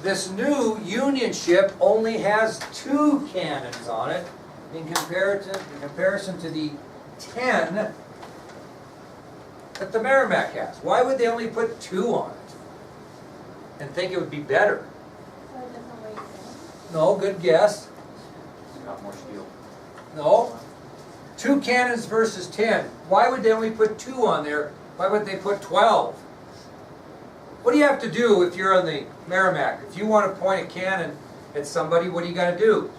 this new Union ship only has 2 cannons on it in comparison to the 10 that the Merrimack has. Why would they only put 2 on it and think it would be better? No, good guess. It's got more steel. No. 2 cannons versus 10. Why would they only put 2 on there? Why would they put 12? What do you have to do if you're on the Merrimack? If you want to point a cannon at somebody, what do you got to do?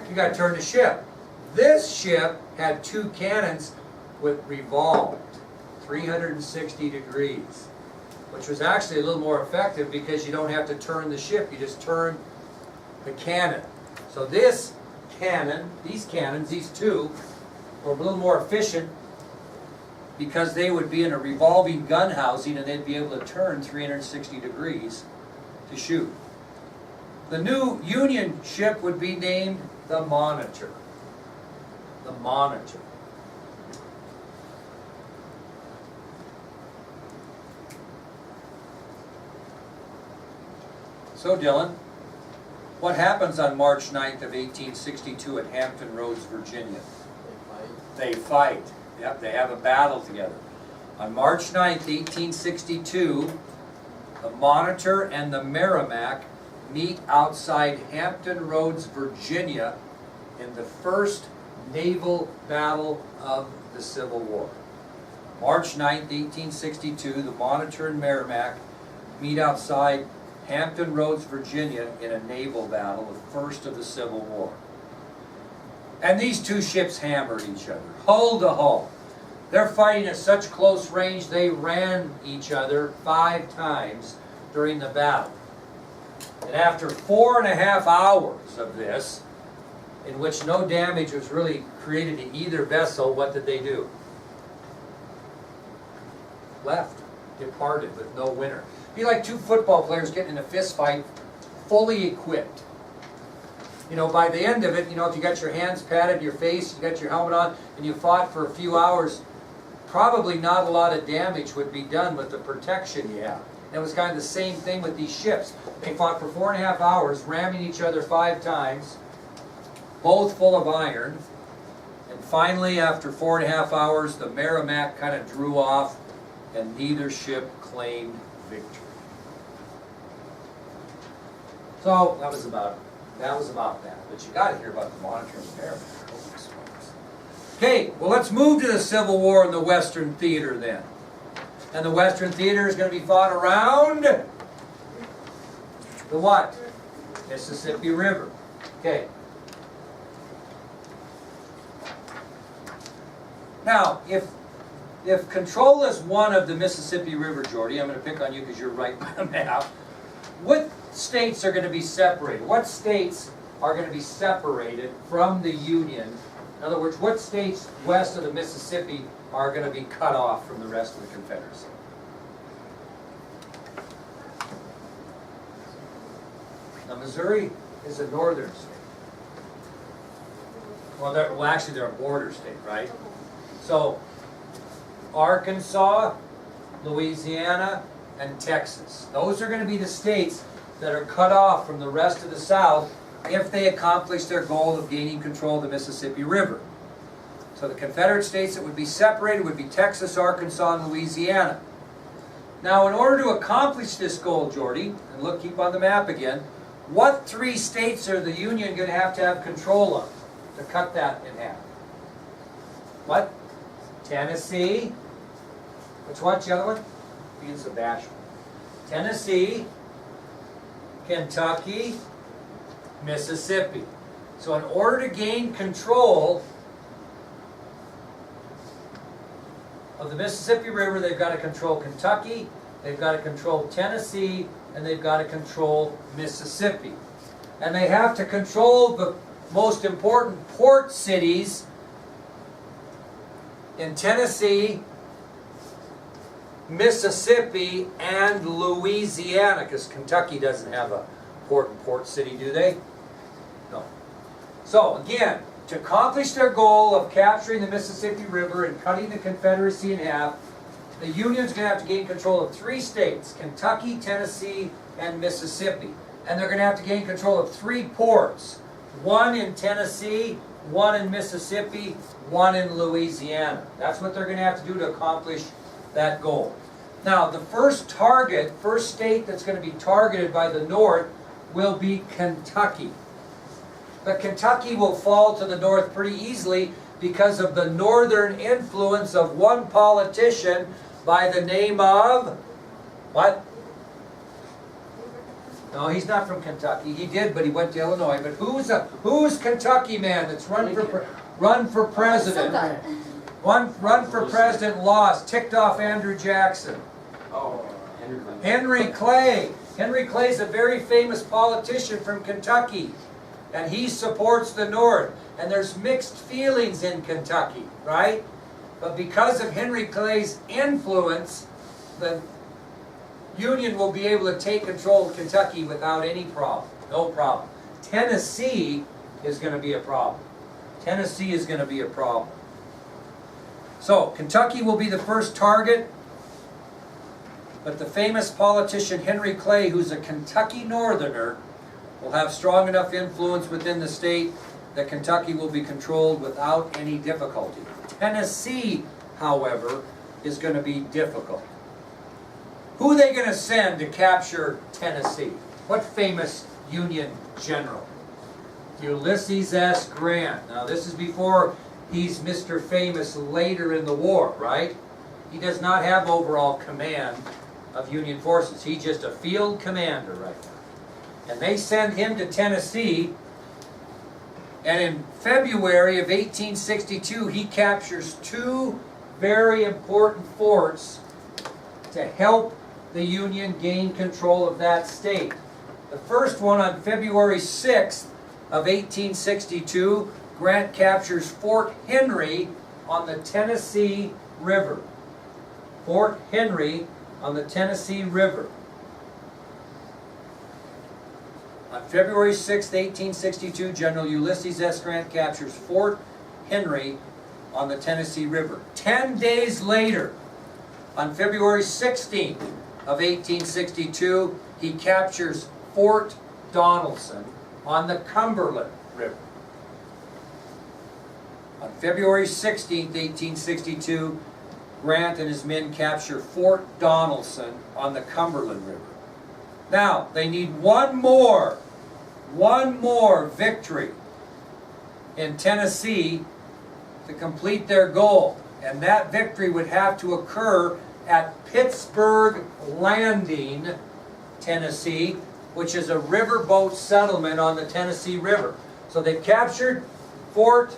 You got to turn the ship. This ship had 2 cannons with revolved 360 degrees, which was actually a little more effective because you don't have to turn the ship. You just turn the cannon. So this cannon, these cannons, these 2, were a little more efficient because they would be in a revolving gun housing and they'd be able to turn 360 degrees to shoot. The new Union ship would be named the Monitor. The Monitor. So Dylan, what happens on March 9th of 1862 at Hampton Roads, Virginia? They fight. Yep, they have a battle together. On March 9th, 1862, the Monitor and the Merrimack meet outside Hampton Roads, Virginia in the first naval battle of the Civil War. March 9th, 1862, the Monitor and Merrimack meet outside Hampton Roads, Virginia in a naval battle, the first of the Civil War. And these 2 ships hammered each other, hull to hull. They're fighting at such close range they ran each other 5 times during the battle. And after 4.5 hours of this, in which no damage was really created to either vessel, what did they do? Left, departed with no winner. Be like 2 football players getting in a fist fight, fully equipped. You know, by the end of it, you know, if you got your hands patted, your face, you got your helmet on, and you fought for a few hours, probably not a lot of damage would be done with the protection you have. And it was kind of the same thing with these ships. They fought for 4.5 hours, ramming each other 5 times, both full of iron. And finally, after 4.5 hours, the Merrimack kind of drew off, and neither ship claimed victory. So that was about it. That was about that. But you got to hear about the Monitor and the Merrimack. Okay, well, let's move to the Civil War in the Western Theater then. And the Western Theater is going to be fought around the what? Mississippi River. Okay. Now, if control is one of the Mississippi River, Jordy, I'm going to pick on you because you're right by the map. What states are going to be separated? What states are going to be separated from the Union? In other words, what states west of the Mississippi are going to be cut off from the rest of the Confederacy? Now, Missouri is a northern state. Well, actually, they're a border state, right? So, Arkansas, Louisiana, and Texas. Those are going to be the states that are cut off from the rest of the South if they accomplish their goal of gaining control of the Mississippi River. So the Confederate states that would be separated would be Texas, Arkansas, and Louisiana. Now, in order to accomplish this goal, Jordy, and look, keep on the map again, what 3 states are the Union going to have control of to cut that in half? What? Tennessee. Which one's the other one? Being so bashful. Tennessee, Kentucky, Mississippi. So in order to gain control of the Mississippi River, they've got to control Kentucky, they've got to control Tennessee, and they've got to control Mississippi. And they have to control the most important port cities in Tennessee, Mississippi, and Louisiana, because Kentucky doesn't have a port city, do they? No. So, again, to accomplish their goal of capturing the Mississippi River and cutting the Confederacy in half, the Union's going to have to gain control of 3 states, Kentucky, Tennessee, and Mississippi. and they're going to have to gain control of 3 ports. 1 in Tennessee, 1 in Mississippi, 1 in Louisiana. That's what they're going to have to do to accomplish that goal. Now, the first state that's going to be targeted by the North will be Kentucky. But Kentucky will fall to the North pretty easily because of the northern influence of one politician by the name of, what? No, he's not from Kentucky. He did, but he went to Illinois. But who's Kentucky man that's run for president? Run for president, lost, ticked off Andrew Jackson. Oh, Henry Clay. Henry Clay's a very famous politician from Kentucky, and he supports the North. And there's mixed feelings in Kentucky, right? But because of Henry Clay's influence, the Union will be able to take control of Kentucky without any problem. No problem. Tennessee is going to be a problem. Tennessee is going to be a problem. So, Kentucky will be the first target. But the famous politician Henry Clay, who's a Kentucky Northerner, will have strong enough influence within the state that Kentucky will be controlled without any difficulty. Tennessee, however, is going to be difficult. Who are they going to send to capture Tennessee? What famous Union general? Ulysses S. Grant. Now, this is before he's Mr. Famous later in the war, right? He does not have overall command of Union forces. He's just a field commander right now. And they send him to Tennessee, and in February of 1862, he captures 2 very important forts to help the Union gain control of that state. The first one on February 6th of 1862, Grant captures Fort Henry on the Tennessee River. Fort Henry on the Tennessee River. On February 6, 1862, General Ulysses S. Grant captures Fort Henry on the Tennessee River. 10 days later, on February 16th of 1862, he captures Fort Donelson on the Cumberland River. On February 16th, 1862, Grant and his men capture Fort Donelson on the Cumberland River. Now, they need one more victory in Tennessee to complete their goal. And that victory would have to occur at Pittsburgh Landing, Tennessee, which is a riverboat settlement on the Tennessee River. So they've captured Fort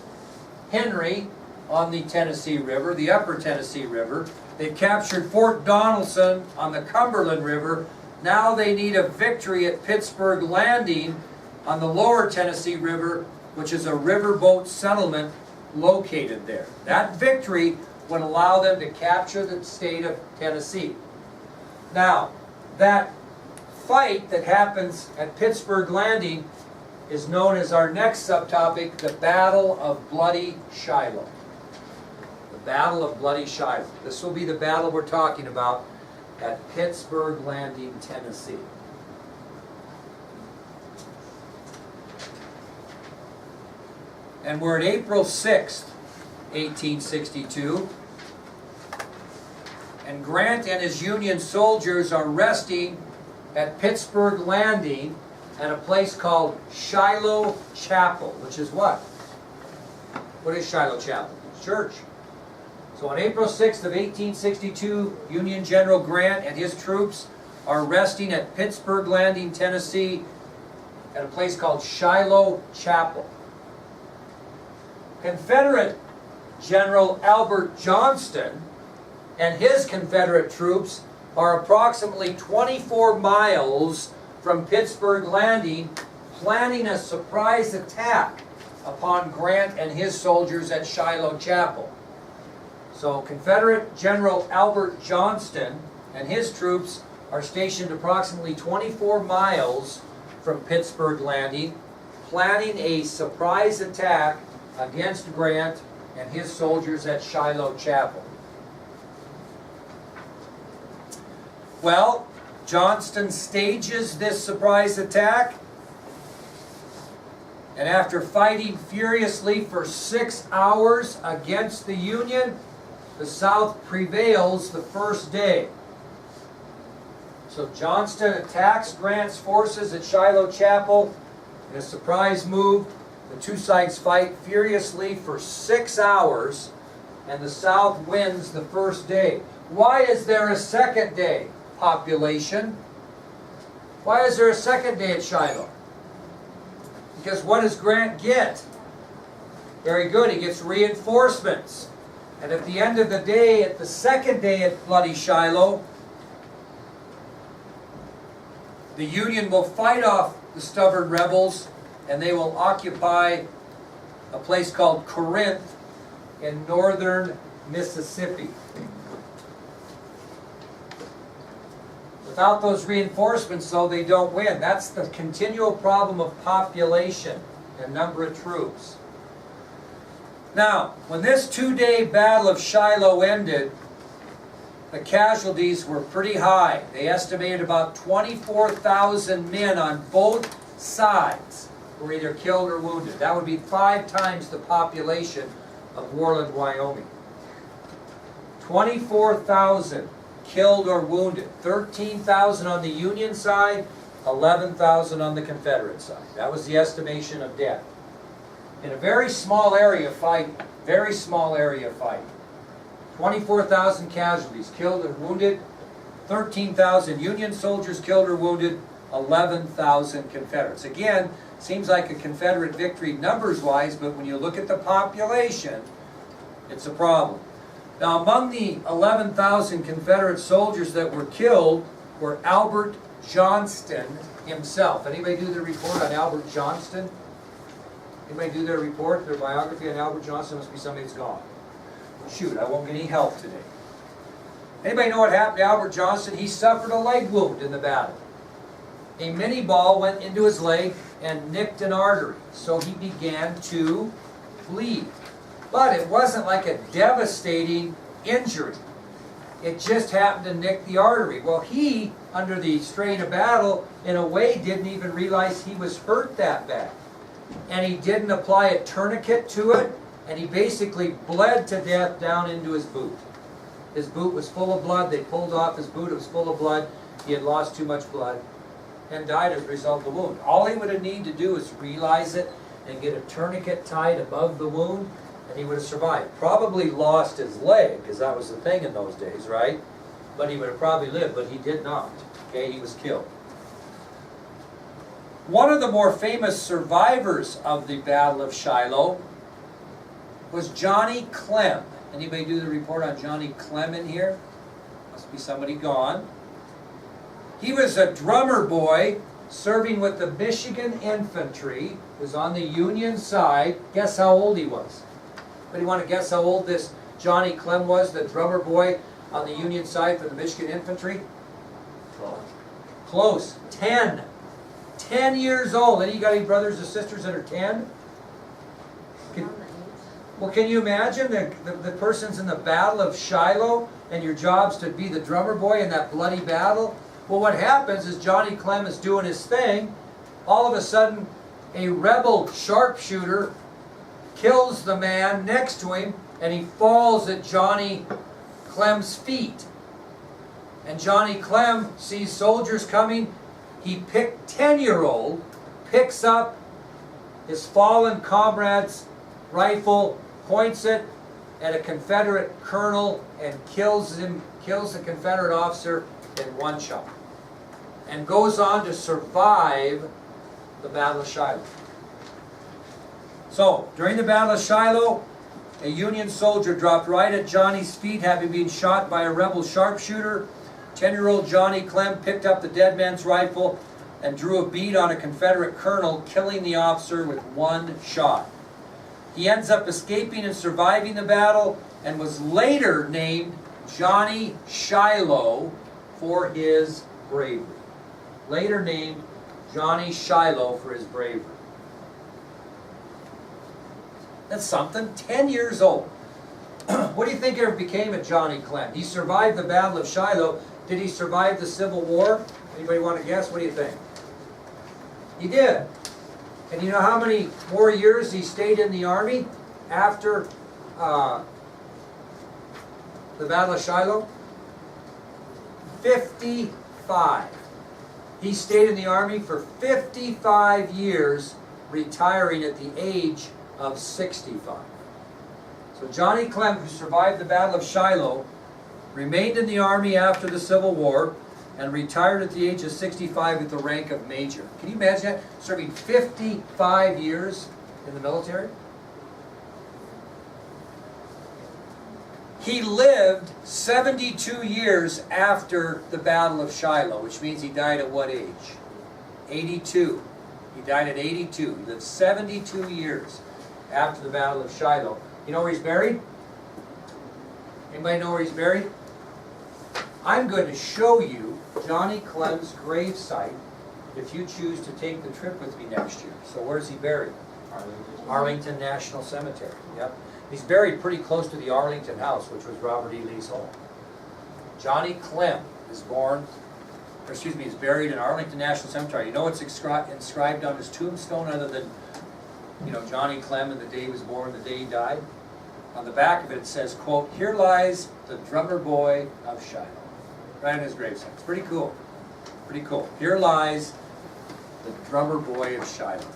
Henry on the Tennessee River, the upper Tennessee River. They've captured Fort Donelson on the Cumberland River. Now they need a victory at Pittsburgh Landing on the lower Tennessee River, which is a riverboat settlement located there. That victory would allow them to capture the state of Tennessee. Now, that fight that happens at Pittsburgh Landing is known as our next subtopic, the Battle of Bloody Shiloh. The Battle of Bloody Shiloh. This will be the battle we're talking about at Pittsburgh Landing, Tennessee. And we're at April 6th, 1862. And Grant and his Union soldiers are resting at Pittsburgh Landing at a place called Shiloh Chapel, which is what? What is Shiloh Chapel? Church. So on April 6th of 1862, Union General Grant and his troops are resting at Pittsburgh Landing, Tennessee, at a place called Shiloh Chapel. Confederate General Albert Johnston and his Confederate troops are approximately 24 miles from Pittsburgh Landing, planning a surprise attack upon Grant and his soldiers at Shiloh Chapel. So Confederate General Albert Johnston and his troops are stationed approximately 24 miles from Pittsburgh Landing, planning a surprise attack against Grant and his soldiers at Shiloh Chapel. Well, Johnston stages this surprise attack. And after fighting furiously for 6 hours against the Union, the South prevails the first day. So Johnston attacks Grant's forces at Shiloh Chapel in a surprise move. The two sides fight furiously for 6 hours, and the South wins the first day. Why is there a second day, population? Why is there a second day at Shiloh? Because what does Grant get? Very good, he gets reinforcements. And at the end of the day, at the second day at bloody Shiloh, the Union will fight off the stubborn rebels, and they will occupy a place called Corinth in northern Mississippi. Without those reinforcements, though, they don't win. That's the continual problem of population and number of troops. Now, when this 2-day battle of Shiloh ended, the casualties were pretty high. They estimated about 24,000 men on both sides were either killed or wounded. That would be 5 times the population of Worland, Wyoming. 24,000 killed or wounded. 13,000 on the Union side, 11,000 on the Confederate side. That was the estimation of death. In a very small area fighting, very small area fighting. 24,000 casualties, killed or wounded, 13,000 Union soldiers killed or wounded, 11,000 Confederates. Again, seems like a Confederate victory numbers-wise, but when you look at the population, it's a problem. Now, among the 11,000 Confederate soldiers that were killed were Albert Johnston himself. Anybody do the report on Albert Johnston? Anybody do their report, their biography on Albert Johnston? Must be somebody that's gone. Shoot, I won't get any help today. Anybody know what happened to Albert Johnston? He suffered a leg wound in the battle. A mini ball went into his leg and nicked an artery, so he began to bleed. But it wasn't like a devastating injury. It just happened to nick the artery. Well, he, under the strain of battle, in a way didn't even realize he was hurt that bad. And he didn't apply a tourniquet to it, and he basically bled to death down into his boot. His boot was full of blood. They pulled off his boot. It was full of blood. He had lost too much blood and died as a result of the wound. All he would have needed to do is realize it and get a tourniquet tied above the wound, and he would have survived. Probably lost his leg, because that was the thing in those days, right? But he would have probably lived, but he did not. Okay, he was killed. One of the more famous survivors of the Battle of Shiloh was Johnny Clem. Anybody do the report on Johnny Clem in here? Must be somebody gone. He was a drummer boy serving with the Michigan Infantry, was on the Union side. Guess how old he was? Anybody want to guess how old this Johnny Clem was, the drummer boy on the Union side for the Michigan Infantry? Close. 10. 10 years old. Any got any brothers or sisters that are 10? Well, can you imagine the person's in the Battle of Shiloh and your job's to be the drummer boy in that bloody battle? Well, what happens is Johnny Clem is doing his thing. All of a sudden, a rebel sharpshooter kills the man next to him, and he falls at Johnny Clem's feet. And Johnny Clem sees soldiers coming. He 10-year-old picks up his fallen comrade's rifle, points it at a Confederate colonel, and kills the Confederate officer in one shot, and goes on to survive the Battle of Shiloh. So, during the Battle of Shiloh, a Union soldier dropped right at Johnny's feet, having been shot by a rebel sharpshooter. 10-year-old Johnny Clem picked up the dead man's rifle and drew a bead on a Confederate colonel, killing the officer with one shot. He ends up escaping and surviving the battle, and was later named Johnny Shiloh for his bravery. Later named Johnny Shiloh for his bravery. That's something. 10 years old. What do you think ever became of Johnny Clem? He survived the Battle of Shiloh. Did he survive the Civil War? Anybody want to guess? What do you think? He did. And you know how many more years he stayed in the army after the Battle of Shiloh? 55. He stayed in the army for 55 years, retiring at the age of 65. So Johnny Clem, who survived the Battle of Shiloh, remained in the army after the Civil War and retired at the age of 65 with the rank of major. Can you imagine that? Serving 55 years in the military? He lived 72 years after the Battle of Shiloh, which means he died at what age? 82. He died at 82. He lived 72 years after the Battle of Shiloh. You know where he's buried? Anybody know where he's buried? I'm going to show you Johnny Clem's gravesite if you choose to take the trip with me next year. So where's he buried? Arlington National Cemetery. Yep. He's buried pretty close to the Arlington House, which was Robert E. Lee's home. Johnny Clem is buried in Arlington National Cemetery. You know what's inscribed on his tombstone other than, you know, Johnny Clem and the day he was born, the day he died? On the back of it, it says, quote, "Here lies the drummer boy of Shiloh." Right in his gravesite. It's pretty cool. Pretty cool. Here lies the drummer boy of Shiloh.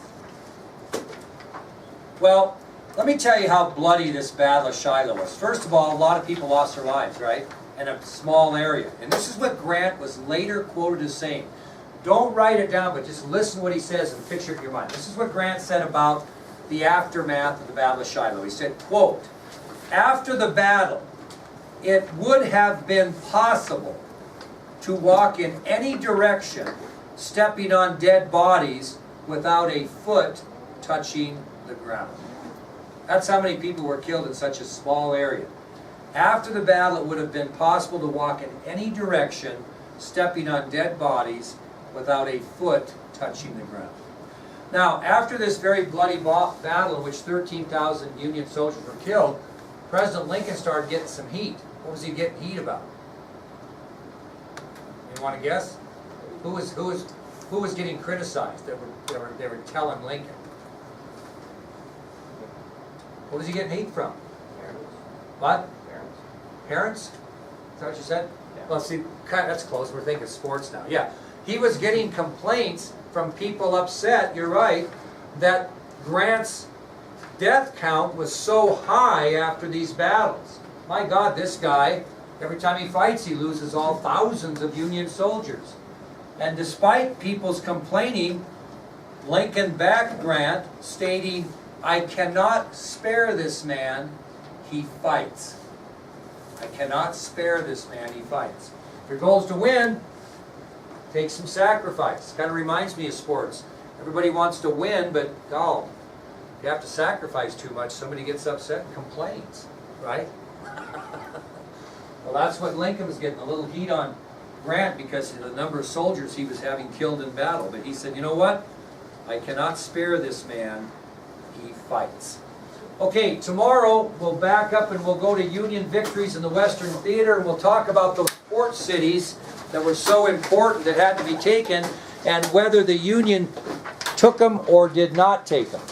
Well, let me tell you how bloody this Battle of Shiloh was. First of all, a lot of people lost their lives, right? In a small area. And this is what Grant was later quoted as saying. Don't write it down, but just listen to what he says and picture it in your mind. This is what Grant said about the aftermath of the Battle of Shiloh. He said, quote, "After the battle, it would have been possible to walk in any direction, stepping on dead bodies without a foot touching the ground." That's how many people were killed in such a small area. After the battle, it would have been possible to walk in any direction, stepping on dead bodies without a foot touching the ground. Now, after this very bloody battle in which 13,000 Union soldiers were killed, President Lincoln started getting some heat. What was he getting heat about? You want to guess? Who was getting criticized? They were telling Lincoln. What was he getting heat from? Parents. What? Parents. Parents? Is that what you said? Yeah. Well, see, that's close. We're thinking sports now. Yeah. He was getting complaints from people upset, you're right, that Grant's death count was so high after these battles. My God, this guy, every time he fights, he loses all thousands of Union soldiers. And despite people's complaining, Lincoln backed Grant, stating, "I cannot spare this man, he fights." I cannot spare this man, he fights. If your goal is to win, take some sacrifice. Kind of reminds me of sports. Everybody wants to win, but oh, you have to sacrifice too much, somebody gets upset and complains, right? Well, that's what Lincoln was getting, a little heat on Grant because of the number of soldiers he was having killed in battle. But he said, you know what? I cannot spare this man, he fights. Okay, tomorrow we'll back up and we'll go to Union victories in the Western Theater, and we'll talk about those port cities that were so important that had to be taken and whether the Union took them or did not take them.